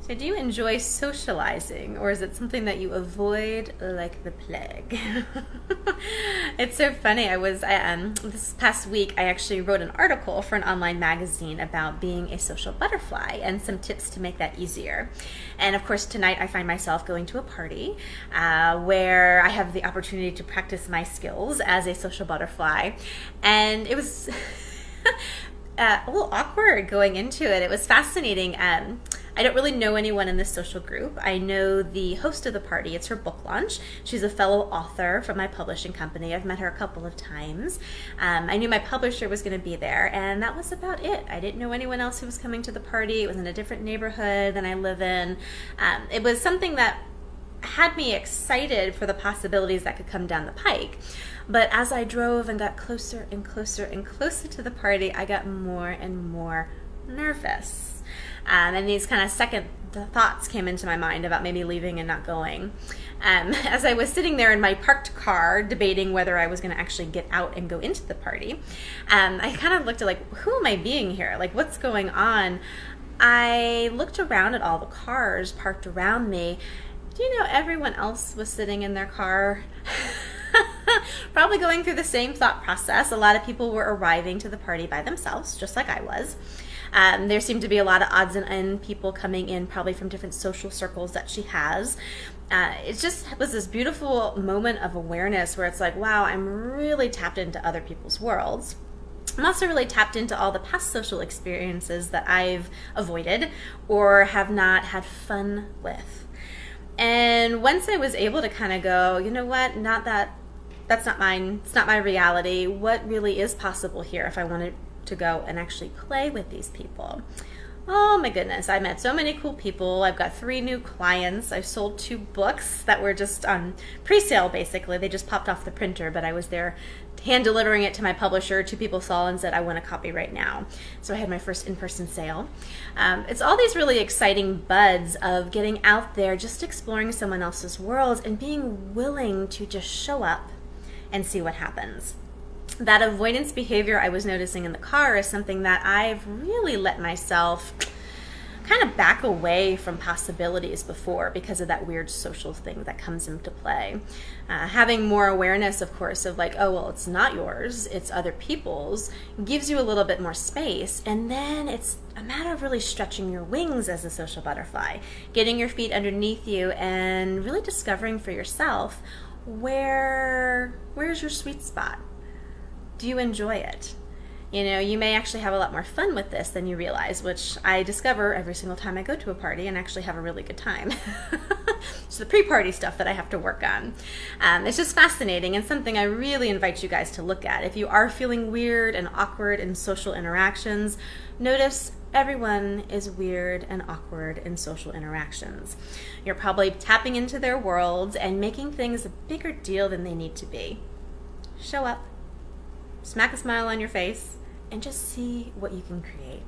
So do you enjoy socializing, or is it something that you avoid like the plague? It's so funny. This past week, I actually wrote an article for an online magazine about being a social butterfly and some tips to make that easier. And of course, tonight I find myself going to a party where I have the opportunity to practice my skills as a social butterfly. And it was a little awkward going into it. It was fascinating. I don't really know anyone in this social group. I know the host of the party. It's her book launch. She's a fellow author from my publishing company. I've met her a couple of times. I knew my publisher was going to be there, and that was about it. I didn't know anyone else who was coming to the party. It was in a different neighborhood than I live in. It was something that had me excited for the possibilities that could come down the pike. But as I drove and got closer and closer and closer to the party, I got more and more nervous. And these kind of second thoughts came into my mind about maybe leaving and not going. As I was sitting there in my parked car debating whether I was going to actually get out and go into the party, I kind of looked at who am I being here? What's going on? I looked around at all the cars parked around me. Do you know everyone else was sitting in their car? Probably going through the same thought process. A lot of people were arriving to the party by themselves, just like I was. There seemed to be a lot of odds and ends people coming in, probably from different social circles that she has. It just was this beautiful moment of awareness where it's like, wow, I'm really tapped into other people's worlds. I'm also really tapped into all the past social experiences that I've avoided or have not had fun with. And once I was able to kind of go, you know what, that's not mine, it's not my reality. What really is possible here if I wanted to go and actually play with these people? Oh my goodness, I met so many cool people. I've got 3 new clients. I've sold 2 books that were just on pre-sale basically. They just popped off the printer, but I was there hand delivering it to my publisher. 2 people saw and said, I want a copy right now. So I had my first in-person sale. It's all these really exciting buds of getting out there, just exploring someone else's world and being willing to just show up and see what happens. That avoidance behavior I was noticing in the car is something that I've really let myself kind of back away from possibilities before because of that weird social thing that comes into play. Having more awareness, of course, of it's not yours, it's other people's, gives you a little bit more space. And then it's a matter of really stretching your wings as a social butterfly, getting your feet underneath you and really discovering for yourself where's your sweet spot. Do you enjoy it? You may actually have a lot more fun with this than you realize, which I discover every single time I go to a party and actually have a really good time. It's the pre-party stuff that I have to work on. It's just fascinating and something I really invite you guys to look at. If you are feeling weird and awkward in social interactions, notice everyone is weird and awkward in social interactions. You're probably tapping into their worlds and making things a bigger deal than they need to be. Show up. Smack a smile on your face, and just see what you can create.